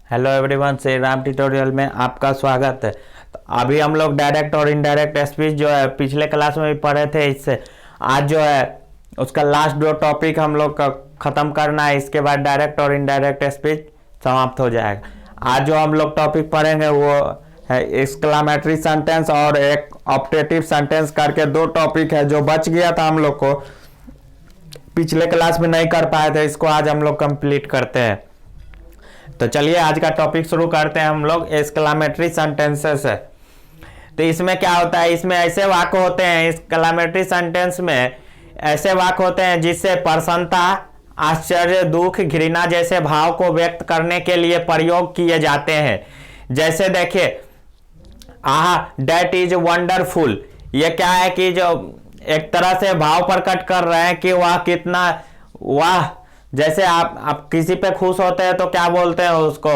Hello everyone, Shri Ram tutorial में आपका स्वागत है। तो अभी हम लोग डायरेक्ट और इनडायरेक्ट स्पीच जो है पिछले क्लास में भी पढ़े थे। इससे आज जो है उसका लास्ट दो टॉपिक हम लोग का ख़त्म करना है। इसके बाद डायरेक्ट और इनडायरेक्ट स्पीच समाप्त हो जाएगा। आज जो हम लोग टॉपिक पढ़ेंगे वो है एक्सक्लामेटरी सेंटेंस और एक ऑप्टेटिव सेंटेंस करके दो टॉपिक है जो बच गया था हम लोग को, पिछले क्लास में नहीं कर पाए थे। इसको आज हम लोग कंप्लीट करते हैं। तो चलिए आज का टॉपिक शुरू करते हैं हम लोग एक्सक्लामेटरी सेंटेंसेस है। तो इसमें क्या होता है, इसमें ऐसे वाक्य होते हैं, एक्सक्लामेटरी सेंटेंस में ऐसे वाक्य होते हैं जिससे प्रसन्नता, आश्चर्य, दुख, घृणा जैसे भाव को व्यक्त करने के लिए प्रयोग किए जाते हैं। जैसे देखिए, आह दैट इज वंडरफुल। ये क्या है कि जो एक तरह से भाव प्रकट कर रहे हैं कि वाह कितना, वाह। जैसे आप किसी पे खुश होते हैं तो क्या बोलते हैं उसको,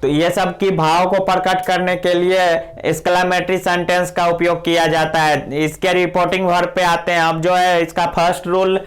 तो ये सब की भाव को प्रकट करने के लिए एक्सक्लामेटरी सेंटेंस का उपयोग किया जाता है। इसके रिपोर्टिंग वर्ब पे आते हैं। अब जो है इसका फर्स्ट रूल,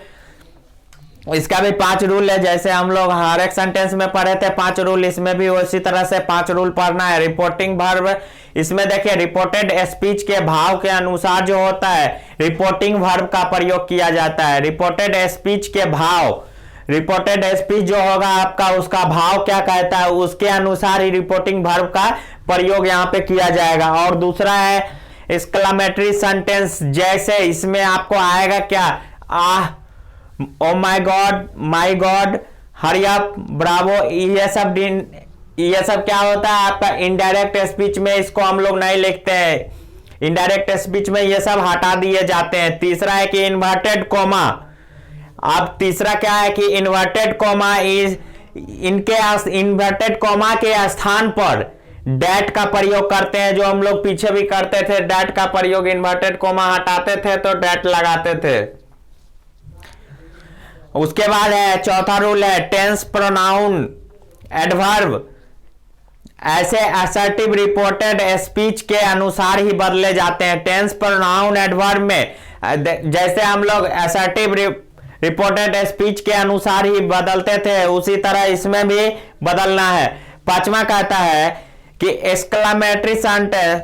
इसका भी 5 रूल है। जैसे हम लोग हर एक सेंटेंस में पढ़े थे 5 रूल, इसमें भी उसी तरह से 5 रूल पढ़ना है। रिपोर्टिंग वर्ब, इसमें देखिए रिपोर्टेड स्पीच के भाव के अनुसार जो होता है रिपोर्टिंग वर्ब का प्रयोग किया जाता है। रिपोर्टेड स्पीच के भाव, रिपोर्टेड स्पीच जो होगा आपका, उसका भाव क्या कहता है उसके अनुसार ही रिपोर्टिंग वर्ब का प्रयोग यहाँ पे किया जाएगा। और दूसरा है एक्सक्लामेटरी सेंटेंस। जैसे इसमें आपको आएगा क्या, ah, oh my God, hurry up, bravo. ये सब क्या होता है आपका इनडायरेक्ट स्पीच में। इसको हम लोग नहीं लिखते हैं, इनडायरेक्ट स्पीच में ये सब हटा दिए जाते हैं। तीसरा है कि इन्वर्टेड कोमा। अब तीसरा क्या है कि इन्वर्टेड कोमा इन्वर्टेड कोमा के स्थान पर डैट का प्रयोग करते हैं, जो हम लोग पीछे भी करते थे। डैट का प्रयोग, इन्वर्टेड कोमा हटाते थे तो डैट लगाते थे। उसके बाद है चौथा रूल है टेंस प्रोनाउन एडवर्ब। ऐसे असर्टिव रिपोर्टेड स्पीच के अनुसार ही बदले जाते हैं। टेंस प्रोनाउन एडवर्ब में जैसे हम लोग असर्टिव रिपोर्टेड स्पीच के अनुसार ही बदलते थे, उसी तरह इसमें भी बदलना है। पांचवा कहता है कि exclamatory sentence,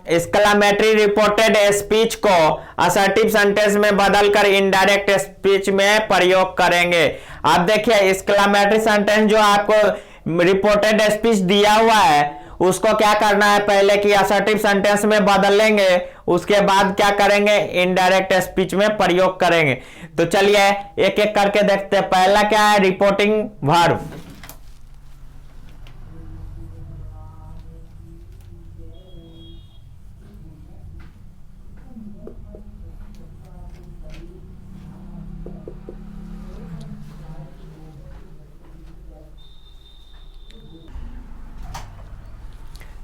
exclamatory reported speech को असर्टिव सेंटेंस में बदलकर इनडायरेक्ट स्पीच में प्रयोग करेंगे। आप देखिए एक्सक्लामेटरी सेंटेंस जो आपको रिपोर्टेड स्पीच दिया हुआ है उसको क्या करना है, पहले कि असर्टिव सेंटेंस में बदलेंगे, उसके बाद क्या करेंगे, इनडायरेक्ट स्पीच में प्रयोग करेंगे। तो चलिए एक एक करके देखते हैं। पहला क्या है, रिपोर्टिंग वर्ब।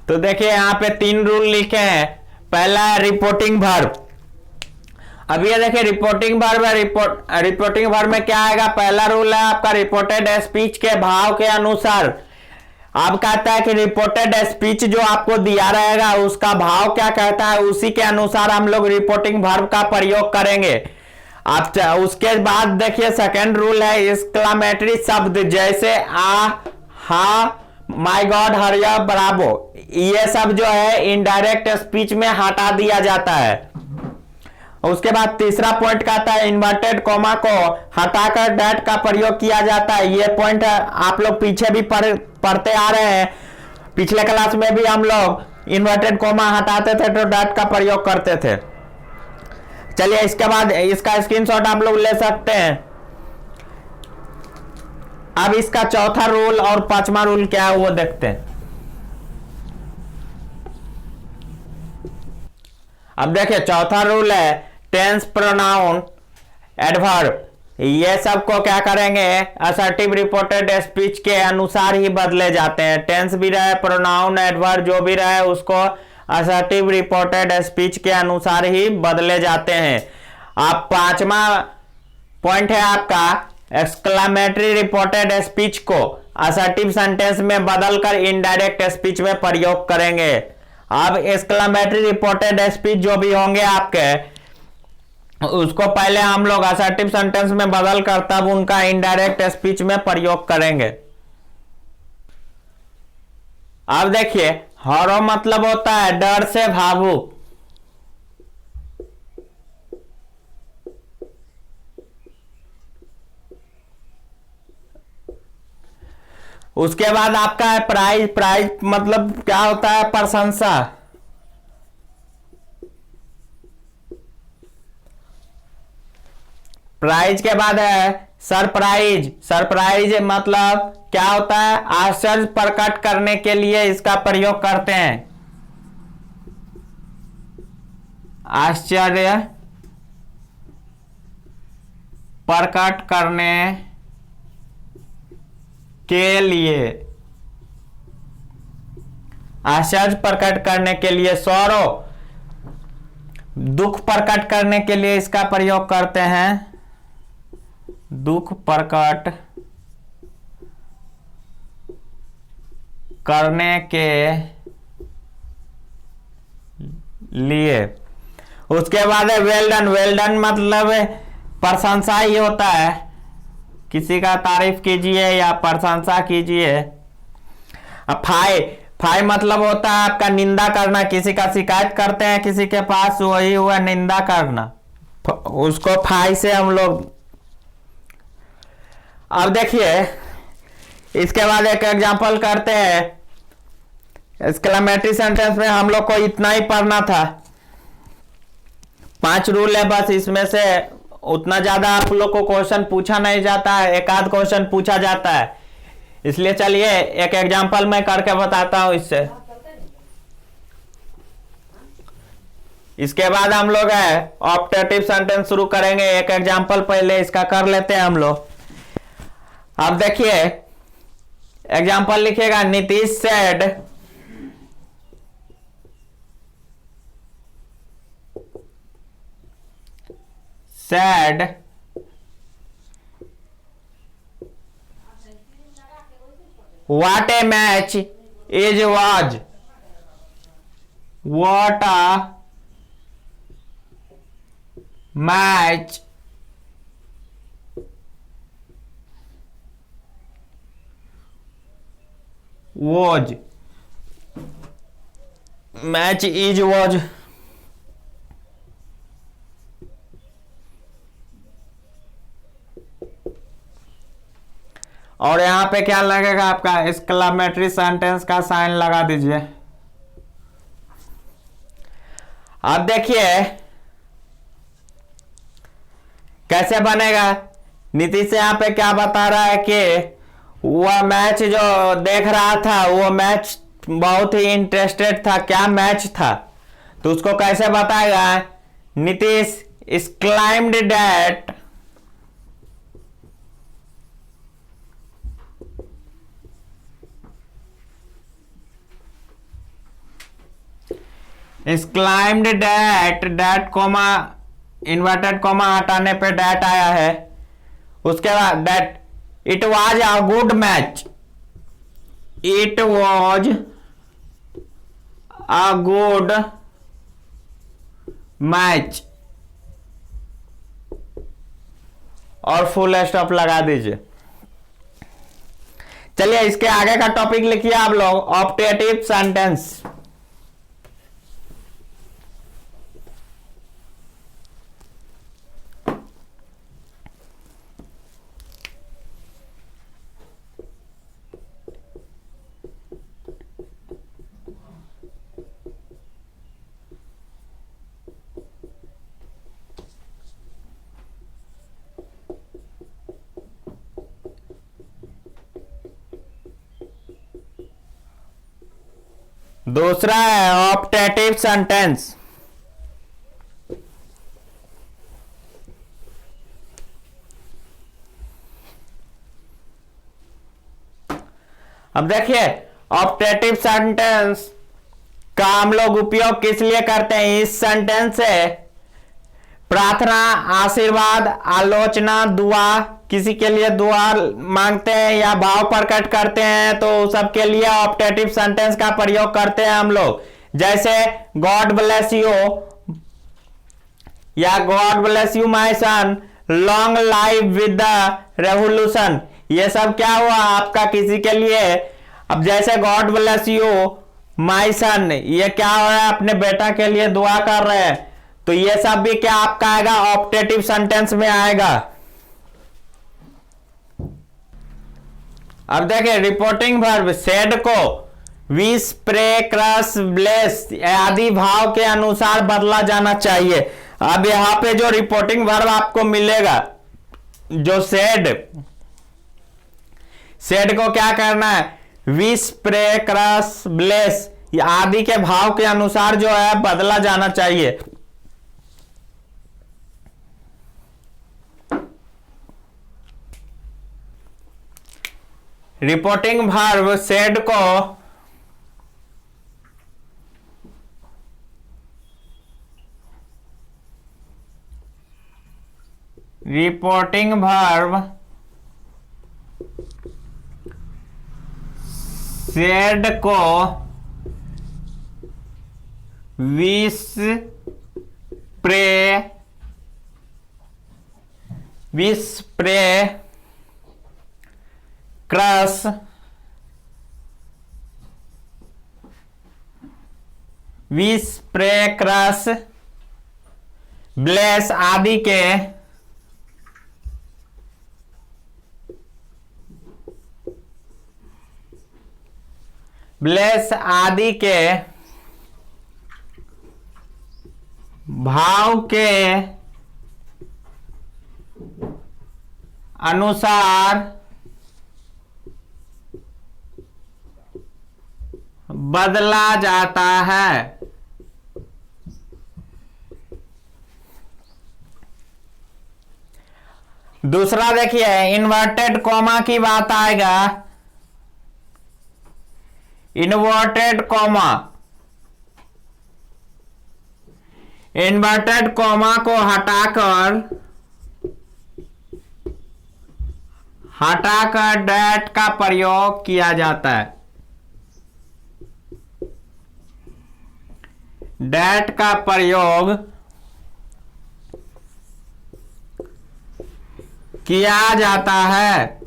तो देखिए यहाँ पे 3 रूल लिखे हैं। पहला है रिपोर्टिंग वर्ब। अब ये देखिए रिपोर्टिंग वर्ब है। रिपोर्टिंग वर्ब में क्या आएगा, पहला रूल है आपका रिपोर्टेड स्पीच के भाव के अनुसार। अब कहता है कि रिपोर्टेड स्पीच जो आपको दिया रहेगा उसका भाव क्या कहता है उसी के अनुसार हम लोग रिपोर्टिंग वर्ब का प्रयोग करेंगे। अब उसके बाद देखिए सेकेंड रूल है एक्सक्लामेटरी शब्द। जैसे आ, हा, माय गॉड, हरिया, ब्रावो। ये सब जो है इनडायरेक्ट स्पीच में हटा दिया जाता है। उसके बाद तीसरा पॉइंट कहता है इन्वर्टेड कोमा को हटाकर डैट का प्रयोग किया जाता है। ये पॉइंट आप लोग पीछे भी पढ़ते आ रहे हैं। पिछले क्लास में भी हम लोग इन्वर्टेड कोमा हटाते थे तो डैट का प्रयोग करते थे। चलिए इसके बाद इसका स्क्रीनशॉट आप लोग ले सकते हैं। अब इसका चौथा रूल और 5वां रूल क्या है वो देखते हैं। अब देखिए चौथा रूल है टेंस प्रोनाउन एडवर्ब। ये सब को क्या करेंगे, असर्टिव रिपोर्टेड स्पीच के अनुसार ही बदले जाते हैं। टेंस भी रहे, प्रोनाउन एडवर्ब जो भी रहे उसको असर्टिव रिपोर्टेड स्पीच के अनुसार ही बदले जाते हैं। अब 5वां पॉइंट है आपका एक्सक्लामेटरी रिपोर्टेड स्पीच को असर्टिव सेंटेंस में बदलकर इनडायरेक्ट स्पीच में प्रयोग करेंगे। अब एक्सक्लामेटरी रिपोर्टेड स्पीच जो भी होंगे आपके उसको पहले हम लोग असर्टिव सेंटेंस में बदल कर तब उनका इनडायरेक्ट स्पीच में प्रयोग करेंगे। अब देखिए हॉरर मतलब होता है डर से भावुक। उसके बाद आपका है प्राइज। प्राइज मतलब क्या होता है? प्रशंसा। प्राइज के बाद है सरप्राइज। सरप्राइज मतलब क्या होता है? आश्चर्य प्रकट करने के लिए इसका प्रयोग करते हैं। आश्चर्य प्रकट करने के लिए, आश्चर्य प्रकट करने के लिए। सौरो दुख प्रकट करने के लिए इसका प्रयोग करते हैं। दुख प्रकट करने के लिए। उसके बाद है वेल डन। वेल डन मतलब प्रशंसा ही होता है, किसी का तारीफ कीजिए या प्रशंसा कीजिए। अब फाई। फाई मतलब होता है आपका निंदा करना। किसी का शिकायत करते हैं किसी के पास, वही हुआ निंदा करना, उसको फाई से हम लोग। अब देखिए इसके बाद एक एग्जांपल करते हैं। एक्सक्लेमेटरी सेंटेंस में हम लोग को इतना ही पढ़ना था। 5 रूल है बस, इसमें से उतना ज्यादा आप लोग को क्वेश्चन पूछा नहीं जाता है, एक आध क्वेश्चन पूछा जाता है। इसलिए चलिए एक एग्जांपल मैं करके बताता हूं इससे। इसके बाद हम लोग है ऑप्टेटिव सेंटेंस शुरू करेंगे। एक एग्जांपल पहले इसका कर लेते हैं हम लोग। अब देखिए एग्जांपल लिखिएगा। Nitish said what a match is was, what a match was, match is was। और यहां पे क्या लगेगा आपका? एक्सक्लेमेटरी सेंटेंस का साइन लगा दीजिए। अब देखिए कैसे बनेगा। नीतीश यहां पे क्या बता रहा है कि वह मैच जो देख रहा था वो मैच बहुत ही इंटरेस्टेड था। क्या मैच था? तो उसको कैसे बताएगा? Nitish exclaimed that that comma inverted comma हटाने पे डैट आया है। उसके बाद that it was a good match. It was a good match और फुल स्टॉप लगा दीजिए। चलिए इसके आगे का टॉपिक लिखिए आप लोग, ऑप्टेटिव सेंटेंस। दूसरा है ऑप्टेटिव सेंटेंस। अब देखिए ऑप्टेटिव सेंटेंस का हम लोग उपयोग किस लिए करते हैं? इस सेंटेंस से प्रार्थना, आशीर्वाद, आलोचना, दुआ, किसी के लिए दुआ मांगते हैं या भाव प्रकट करते हैं तो सबके लिए ऑप्टेटिव सेंटेंस का प्रयोग करते हैं हम लोग। जैसे गॉड ब्लेस यू या God bless you my son, long life with the revolution. ये सब क्या हुआ? आपका किसी के लिए अब जैसे गॉड ब्लेस यू माई सन, ये क्या हो रहा है, अपने बेटा के लिए दुआ कर रहे हैं, तो ये सब भी क्या आपका आएगा, ऑप्टेटिव सेंटेंस में आएगा। अब देखिए रिपोर्टिंग वर्ब सेड को विश, प्रे, क्रश, ब्लेस आदि भाव के अनुसार बदला जाना चाहिए। अब यहां पे जो रिपोर्टिंग वर्ब आपको मिलेगा, जो सेड को क्या करना है, विश, प्रे, क्रश, ब्लेस आदि के भाव के अनुसार जो है बदला जाना चाहिए। रिपोर्टिंग वर्ब सेड को रिपोर्टिंग वर्ब सेड को विश, प्रे, क्रश, ब्लेस आदि के भाव के अनुसार बदला जाता है। दूसरा देखिए इन्वर्टेड कॉमा की बात आएगा। इन्वर्टेड कॉमा को हटाकर डैट का प्रयोग किया जाता है। डैट का प्रयोग किया जाता है।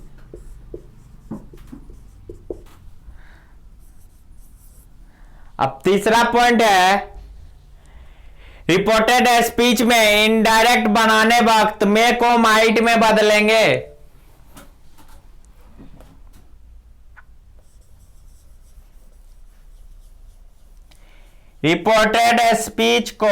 अब तीसरा पॉइंट है, रिपोर्टेड स्पीच में इनडायरेक्ट बनाने वक्त मे को माइट में बदलेंगे। रिपोर्टेड स्पीच को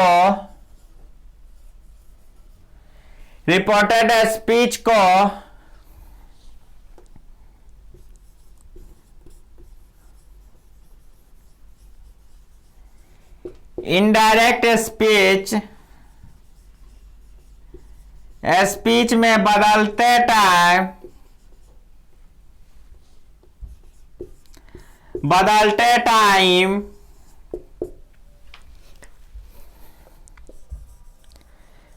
इनडायरेक्ट स्पीच में बदलते टाइम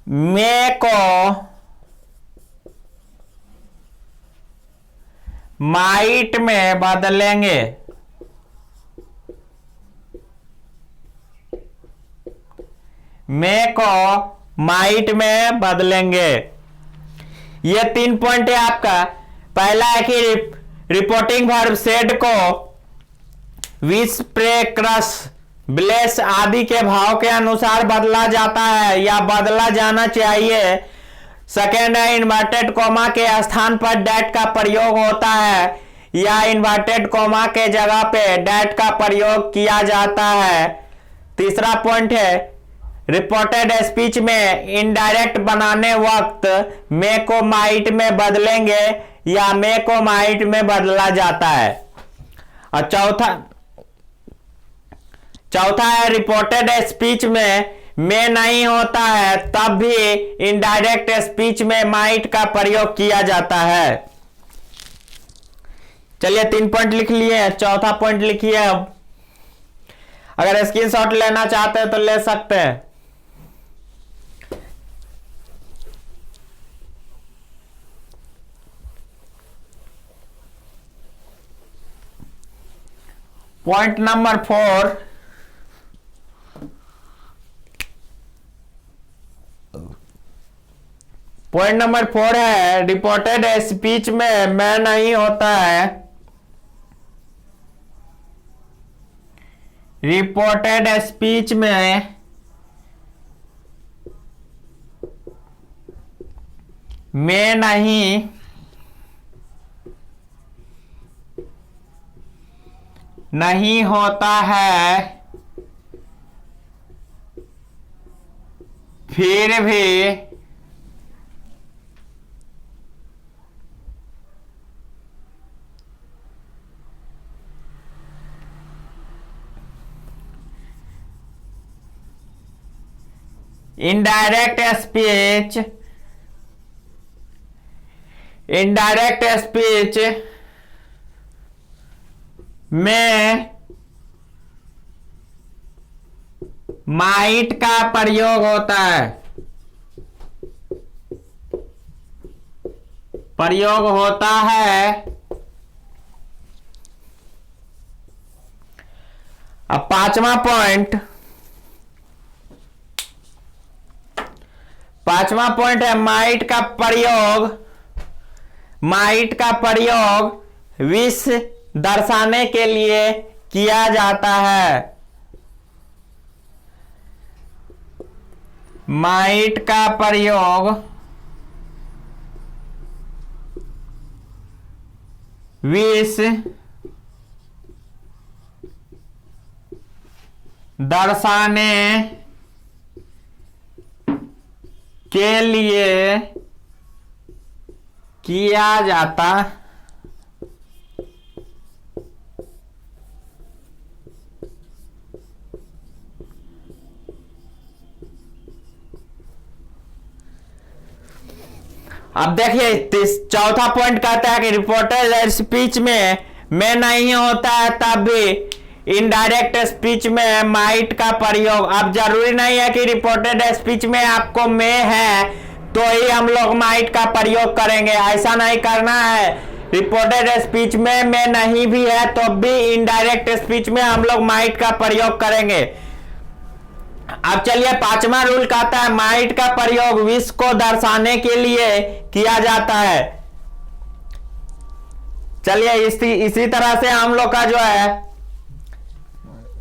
मे को माइट में बदलेंगे। मे को माइट में बदलेंगे। ये 3 पॉइंट है आपका। पहला है कि रिपोर्टिंग वर्ब सेड को विश, प्रे, क्रश, ब्लेस आदि के भाव के अनुसार बदला जाता है या बदला जाना चाहिए। सेकेंड है इन्वर्टेड कॉमा के स्थान पर डैट का प्रयोग होता है या इन्वर्टेड कॉमा के जगह पे डैट का प्रयोग किया जाता है। तीसरा पॉइंट है रिपोर्टेड स्पीच में इनडायरेक्ट बनाने वक्त मे को माइट में बदलेंगे या मे को माइट में बदला जाता है। और चौथा है रिपोर्टेड स्पीच में मे नहीं होता है तब भी इनडायरेक्ट स्पीच में माइट का प्रयोग किया जाता है। चलिए 3 पॉइंट लिख लिए, चौथा पॉइंट लिखिए। अब अगर स्क्रीनशॉट लेना चाहते हैं तो ले सकते हैं। पॉइंट नंबर 4, है रिपोर्टेड स्पीच में मैं नहीं होता है रिपोर्टेड स्पीच में नहीं होता है, फिर भी इनडायरेक्ट स्पीच में माइट का प्रयोग होता है, अब पांचवा पॉइंट है माइट का प्रयोग विष दर्शाने के लिए किया जाता है। माइट का प्रयोग विष दर्शाने के लिए किया जाता अब देखिए चौथा पॉइंट कहता है कि रिपोर्टेड स्पीच में नहीं होता है, तब भी इनडायरेक्ट स्पीच में माइट का प्रयोग। अब जरूरी नहीं है कि रिपोर्टेड स्पीच में आपको में है तो ही हम लोग माइट का प्रयोग करेंगे, ऐसा नहीं करना है। रिपोर्टेड स्पीच में नहीं भी है तो भी इनडायरेक्ट स्पीच में हम लोग माइट का प्रयोग करेंगे। अब चलिए पांचवा रूल कहता है माइट का प्रयोग विष को दर्शाने के लिए किया जाता है। चलिए इसी तरह से हम लोग का जो है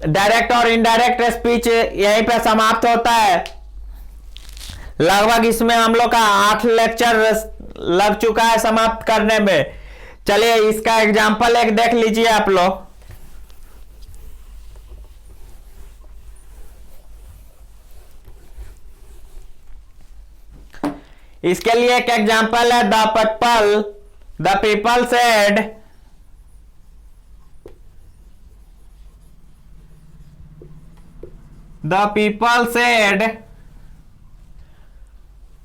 डायरेक्ट और इनडायरेक्ट स्पीच यहीं पे समाप्त होता है। लगभग इसमें हम लोग का 8 लेक्चर लग चुका है समाप्त करने में। चलिए इसका एग्जांपल एक देख लीजिए आप लोग। इसके लिए एक एग्जांपल है the people said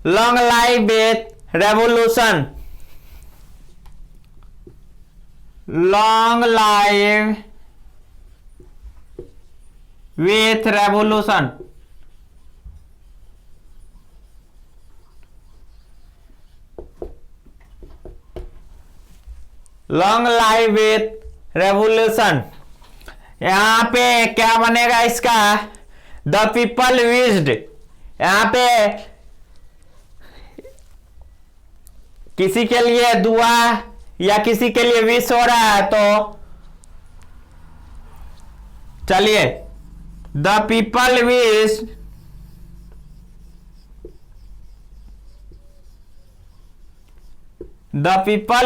long live with revolution, long live with revolution. Long live with revolution, यहां पे क्या बनेगा इसका? द पीपल विश्ड, यहां पे किसी के लिए दुआ या किसी के लिए विश हो रहा है, तो चलिए the people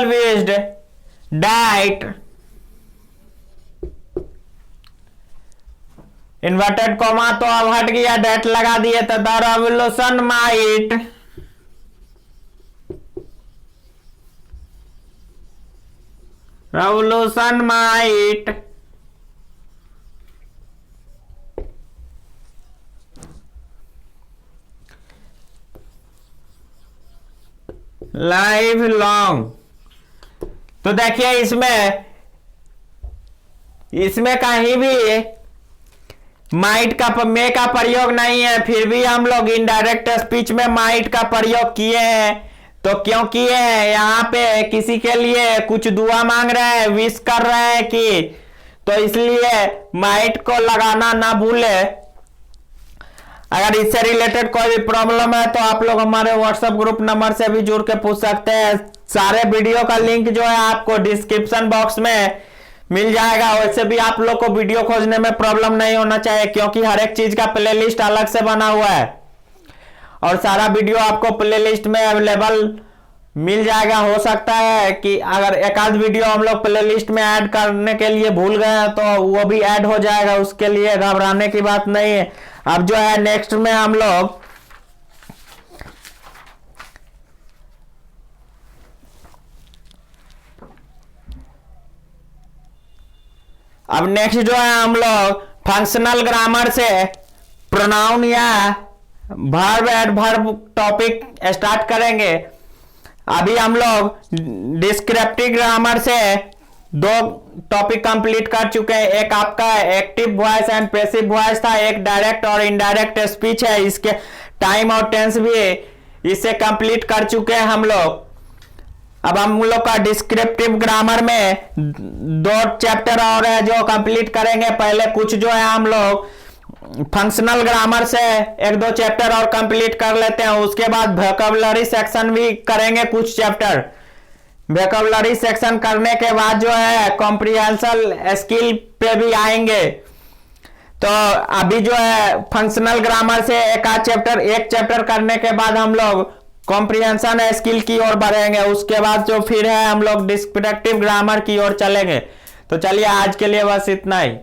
wished diet, inverted comma तो अब हट गया, डेट लगा दिए तो the revolution might live long. तो देखिए इसमें कहीं भी माइट का में का प्रयोग नहीं है, फिर भी हम लोग इनडायरेक्ट स्पीच में माइट का प्रयोग किए हैं। तो क्यों किए हैं? यहाँ पे किसी के लिए कुछ दुआ मांग रहे हैं, विश कर रहे हैं कि, तो इसलिए माइट को लगाना ना भूले। अगर इससे रिलेटेड कोई भी प्रॉब्लम है तो आप लोग हमारे व्हाट्सएप ग्रुप नंबर से भी जुड़ के पूछ सकते हैं। सारे वीडियो का लिंक जो है आपको डिस्क्रिप्शन बॉक्स में मिल जाएगा। वैसे भी आप लोग को वीडियो खोजने में प्रॉब्लम नहीं होना चाहिए, क्योंकि हर एक चीज का प्लेलिस्ट अलग से बना हुआ है और सारा वीडियो आपको प्लेलिस्ट में अवेलेबल मिल जाएगा। हो सकता है कि अगर एक आध वीडियो हम लोग प्लेलिस्ट में ऐड करने के लिए भूल गए हैं तो वो भी ऐड हो जाएगा, उसके लिए घबराने की बात नहीं है। अब जो है नेक्स्ट में हम लोग अब नेक्स्ट जो है हम लोग फंक्शनल ग्रामर से प्रोनाउन या वर्ब एडवर्ब टॉपिक स्टार्ट करेंगे। अभी हम लोग डिस्क्रिप्टिव ग्रामर से 2 टॉपिक कंप्लीट कर चुके हैं। एक आपका active voice and passive voice था, एक डायरेक्ट और इनडायरेक्ट स्पीच है। इसके टाइम और टेंस भी इसे कंप्लीट कर चुके हैं हम लोग। अब हम लोग का डिस्क्रिप्टिव ग्रामर में 2 चैप्टर और है जो कंप्लीट करेंगे। पहले कुछ जो है हम लोग फंक्शनल ग्रामर से 1-2 चैप्टर और कंप्लीट कर लेते हैं। उसके बाद वोकैबुलरी सेक्शन भी करेंगे कुछ चैप्टर। वोकैबुलरी सेक्शन करने के बाद जो है कॉम्प्रिहेंशन स्किल पे भी आएंगे। तो अभी जो है फंक्शनल ग्रामर से एक चैप्टर करने के बाद हम लोग कॉम्प्रिहेंशन स्किल की ओर बढ़ेंगे। उसके बाद जो फिर है हम लोग डिस्क्रिप्टिव ग्रामर की ओर चलेंगे। तो चलिए आज के लिए बस इतना ही।